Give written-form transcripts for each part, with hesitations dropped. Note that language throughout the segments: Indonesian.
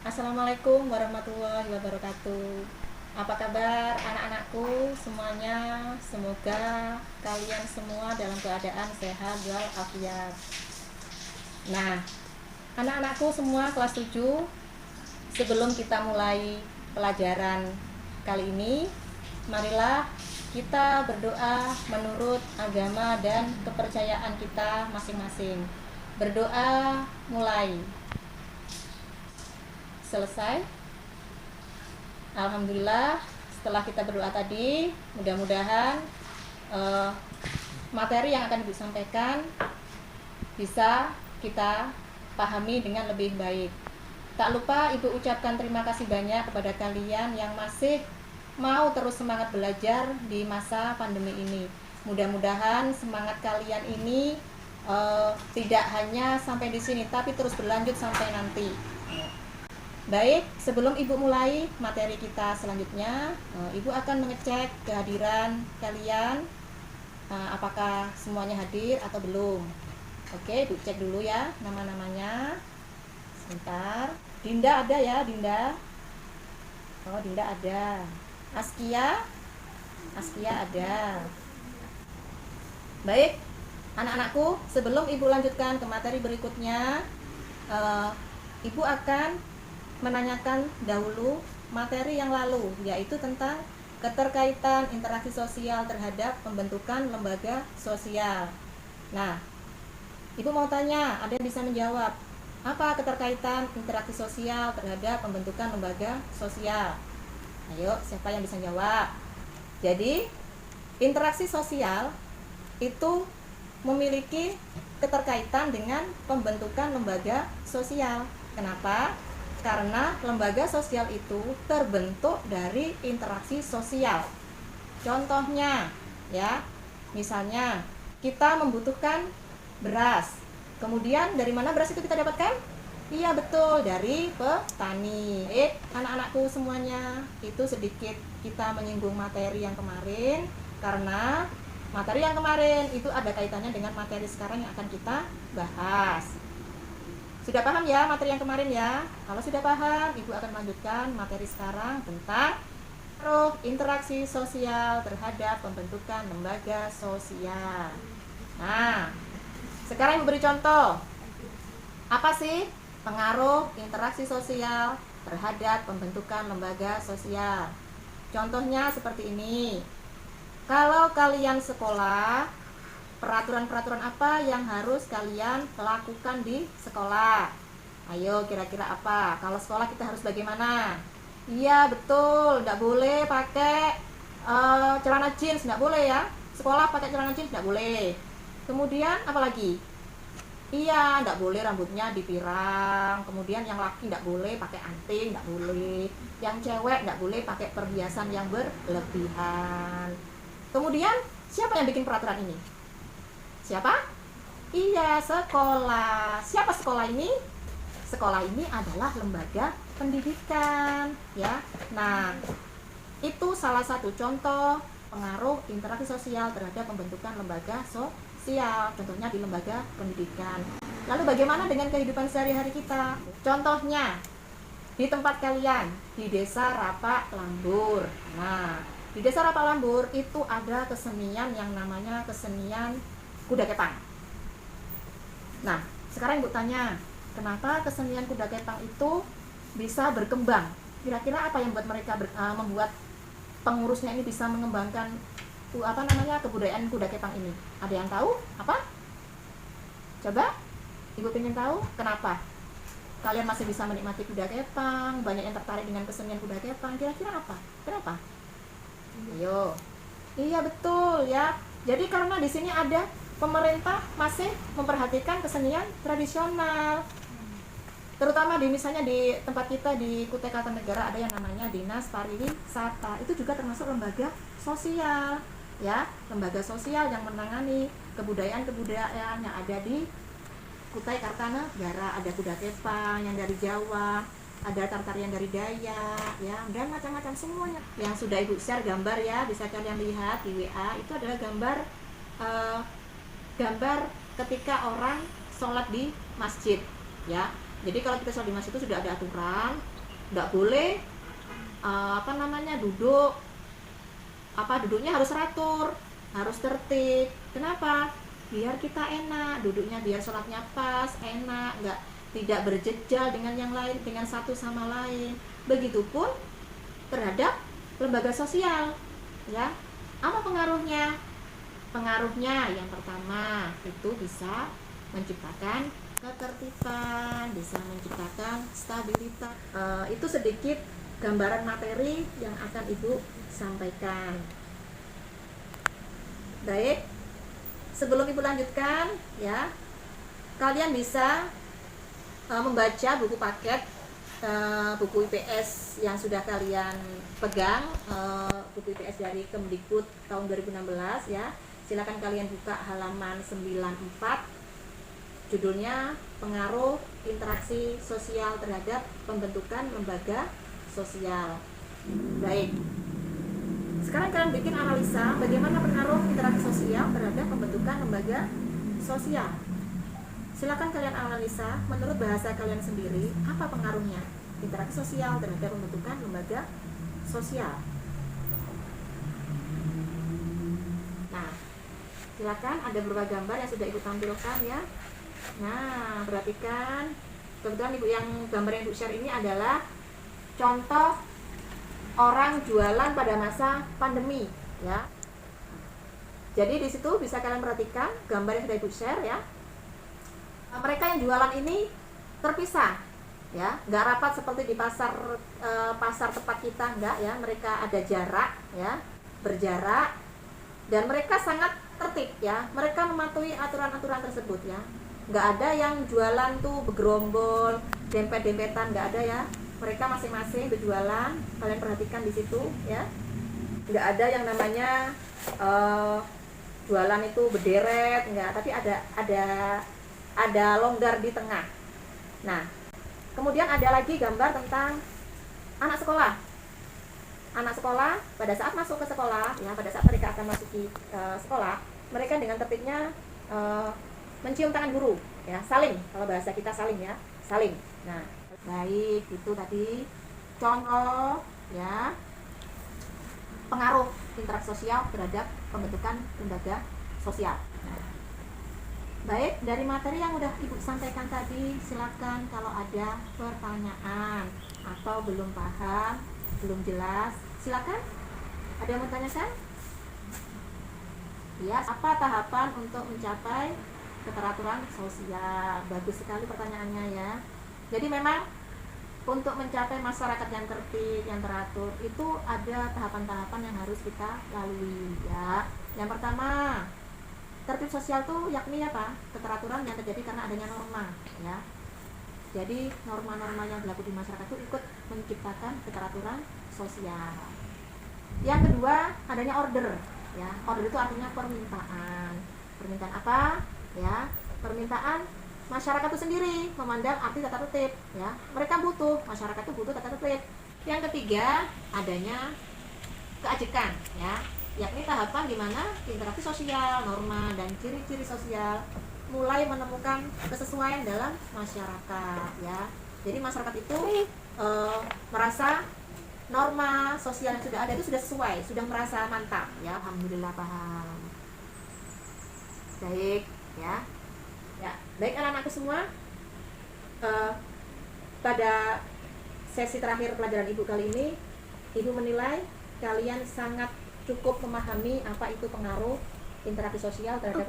Assalamualaikum warahmatullahi wabarakatuh. Apa kabar anak-anakku semuanya? Semoga kalian semua dalam keadaan sehat walafiat. Nah, anak-anakku semua kelas 7, sebelum kita mulai pelajaran kali ini, marilah kita berdoa menurut agama dan kepercayaan kita masing-masing. Berdoa mulai. Selesai. Alhamdulillah, setelah kita berdoa tadi, mudah-mudahan materi yang akan Ibu sampaikan bisa kita pahami dengan lebih baik. Tak lupa Ibu ucapkan terima kasih banyak kepada kalian yang masih mau terus semangat belajar di masa pandemi ini. Mudah-mudahan semangat kalian ini tidak hanya sampai di sini, tapi terus berlanjut sampai nanti. Baik, sebelum Ibu mulai materi kita selanjutnya, Ibu akan mengecek kehadiran kalian, apakah semuanya hadir atau belum. Oke, Ibu cek dulu ya nama-namanya. Sebentar. Dinda ada ya, Dinda? Oh, Dinda ada. Askia ada. Baik, anak-anakku, sebelum Ibu lanjutkan ke materi berikutnya, Ibu akan menanyakan dahulu materi yang lalu, yaitu tentang keterkaitan interaksi sosial terhadap pembentukan lembaga sosial. Nah, Ibu mau tanya, ada yang bisa menjawab apa keterkaitan interaksi sosial terhadap pembentukan lembaga sosial? Ayo, siapa yang bisa jawab? Jadi, interaksi sosial itu memiliki keterkaitan dengan pembentukan lembaga sosial. Kenapa? Karena lembaga sosial itu terbentuk dari interaksi sosial. Contohnya, ya, misalnya kita membutuhkan beras. Kemudian dari mana beras itu kita dapatkan? Iya betul, dari petani. Anak-anakku semuanya, itu sedikit kita menyinggung materi yang kemarin, karena materi yang kemarin itu ada kaitannya dengan materi sekarang yang akan kita bahas. Sudah paham ya materi yang kemarin ya? Kalau sudah paham, Ibu akan melanjutkan materi sekarang tentang interaksi sosial terhadap pembentukan lembaga sosial. Nah, sekarang Ibu beri contoh. Apa sih pengaruh interaksi sosial terhadap pembentukan lembaga sosial? Contohnya seperti ini. Kalau kalian sekolah, peraturan-peraturan apa yang harus kalian lakukan di sekolah? Ayo, kira-kira apa? Kalau sekolah kita harus bagaimana? Iya, betul. Nggak boleh pakai celana jeans, nggak boleh ya. Sekolah pakai celana jeans nggak boleh. Kemudian apa lagi? Iya, nggak boleh rambutnya dipirang. Kemudian yang laki nggak boleh pakai anting, nggak boleh. Yang cewek nggak boleh pakai perhiasan yang berlebihan. Kemudian siapa yang bikin peraturan ini? Siapa? Iya, sekolah. Siapa sekolah ini? Sekolah ini adalah lembaga pendidikan, ya. Nah, itu salah satu contoh pengaruh interaksi sosial terhadap pembentukan lembaga sosial. Contohnya di lembaga pendidikan. Lalu bagaimana dengan kehidupan sehari-hari kita? Contohnya di tempat kalian, di Desa Rapa Lambur. Nah, di Desa Rapa Lambur itu ada kesenian yang namanya kesenian kuda kepang. Nah, sekarang Ibu tanya, kenapa kesenian kuda kepang itu bisa berkembang? Kira-kira apa yang membuat mereka membuat pengurusnya ini bisa mengembangkan kebudayaan kuda kepang ini? Ada yang tahu? Apa? Coba, Ibu pengen tahu kenapa? Kalian masih bisa menikmati kuda kepang, banyak yang tertarik dengan kesenian kuda kepang. Kira-kira apa? Kenapa? Ayo. Iya betul ya. Jadi karena di sini ada pemerintah masih memperhatikan kesenian tradisional, terutama misalnya di tempat kita di Kutai Kartanegara ada yang namanya Dinas Pariwisata. Itu juga termasuk lembaga sosial, ya, lembaga sosial yang menangani kebudayaan yang ada di Kutai Kartanegara. Ada kuda kepang yang dari Jawa, ada tari-tarian dari Dayak, ya, dan macam-macam semuanya. Yang sudah Ibu share gambar ya, bisa kalian lihat di WA. Itu adalah gambar ketika orang sholat di masjid, ya. Jadi kalau kita sholat di masjid itu sudah ada aturan, nggak boleh duduknya harus teratur, harus tertib. Kenapa? Biar kita enak duduknya, biar sholatnya pas, enak, tidak berjejal dengan yang lain, dengan satu sama lain. Begitupun terhadap lembaga sosial, ya. Apa pengaruhnya? Pengaruhnya yang pertama itu bisa menciptakan ketertiban, bisa menciptakan stabilitas. Itu sedikit gambaran materi yang akan Ibu sampaikan. Baik, sebelum Ibu lanjutkan, ya, kalian bisa membaca buku paket, buku IPS yang sudah kalian pegang, buku IPS dari Kemdikbud tahun 2016, ya. Silakan kalian buka halaman 94. Judulnya Pengaruh Interaksi Sosial Terhadap Pembentukan Lembaga Sosial. Baik. Sekarang kalian bikin analisa bagaimana pengaruh interaksi sosial terhadap pembentukan lembaga sosial. Silakan kalian analisa menurut bahasa kalian sendiri, apa pengaruhnya interaksi sosial terhadap pembentukan lembaga sosial. Nah, silakan, ada beberapa gambar yang sudah Ibu tampilkan, ya. Nah, perhatikan. Kebetulan Ibu yang gambar yang Ibu share ini adalah contoh orang jualan pada masa pandemi, ya. Jadi di situ bisa kalian perhatikan gambar yang sudah Ibu share, ya. Mereka yang jualan ini terpisah, ya, nggak rapat seperti di pasar tempat kita, enggak, ya. Mereka ada jarak, ya, berjarak, dan mereka sangat tertib, ya. Mereka mematuhi aturan-aturan tersebut, ya. Nggak ada yang jualan tuh bergerombol, dempet-dempetan, nggak ada, ya. Mereka masing-masing berjualan, kalian perhatikan di situ, ya. Nggak ada yang namanya jualan itu berderet, nggak, tapi ada longgar di tengah. Nah, kemudian ada lagi gambar tentang anak sekolah. Anak sekolah pada saat masuk ke sekolah, ya, pada saat mereka akan masuki sekolah, mereka dengan tertibnya mencium tangan guru, ya, saling, kalau bahasa kita saling, ya, saling. Nah, baik, itu tadi contoh, ya, pengaruh interaksi sosial terhadap pembentukan lembaga sosial. Nah, baik, dari materi yang udah Ibu sampaikan tadi, silakan kalau ada pertanyaan atau belum paham, belum jelas, silakan. Ada yang mau tanyakan? Ya, apa tahapan untuk mencapai keteraturan sosial? Bagus sekali pertanyaannya, ya. Jadi memang untuk mencapai masyarakat yang tertib, yang teratur, itu ada tahapan-tahapan yang harus kita lalui, ya. Yang pertama, tertib sosial itu yakni apa? Keteraturan yang terjadi karena adanya norma, ya. Jadi norma-norma yang berlaku di masyarakat itu ikut menciptakan keteraturan sosial. Yang kedua, adanya order, ya. Order itu artinya permintaan. Permintaan apa? Ya, permintaan masyarakat itu sendiri memandang arti tata tertib, ya. Mereka butuh, masyarakat itu butuh tata tertib. Yang ketiga, adanya keajekan, ya, yakni tahapan di mana interaksi sosial, norma, dan ciri-ciri sosial mulai menemukan kesesuaian dalam masyarakat, ya. Jadi masyarakat itu merasa norma sosial yang sudah ada itu sudah sesuai, sudah merasa mantap, ya. Alhamdulillah paham. Baik, ya. Ya, baik anak-anakku semua. Pada sesi terakhir pelajaran Ibu kali ini, Ibu menilai kalian sangat cukup memahami apa itu pengaruh interaksi sosial terhadap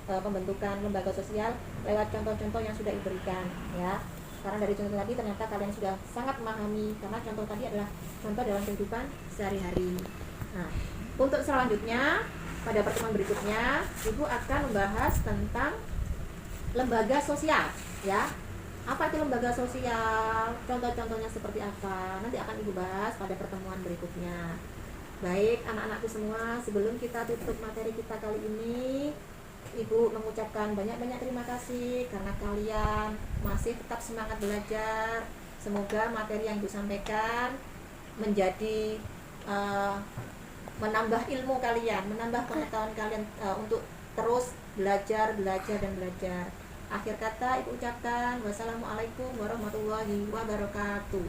pembentukan lembaga sosial lewat contoh-contoh yang sudah diberikan, ya. Karena dari contoh tadi ternyata kalian sudah sangat memahami, karena contoh tadi adalah contoh dalam kehidupan sehari-hari. Nah, untuk selanjutnya pada pertemuan berikutnya Ibu akan membahas tentang lembaga sosial, ya. Apa itu lembaga sosial? Contoh-contohnya seperti apa? Nanti akan Ibu bahas pada pertemuan berikutnya. Baik, anak-anakku semua, sebelum kita tutup materi kita kali ini, Ibu mengucapkan banyak-banyak terima kasih karena kalian masih tetap semangat belajar. Semoga materi yang Ibu sampaikan menjadi menambah ilmu kalian, menambah pengetahuan kalian untuk terus belajar dan belajar. Akhir kata Ibu ucapkan wassalamualaikum warahmatullahi wabarakatuh.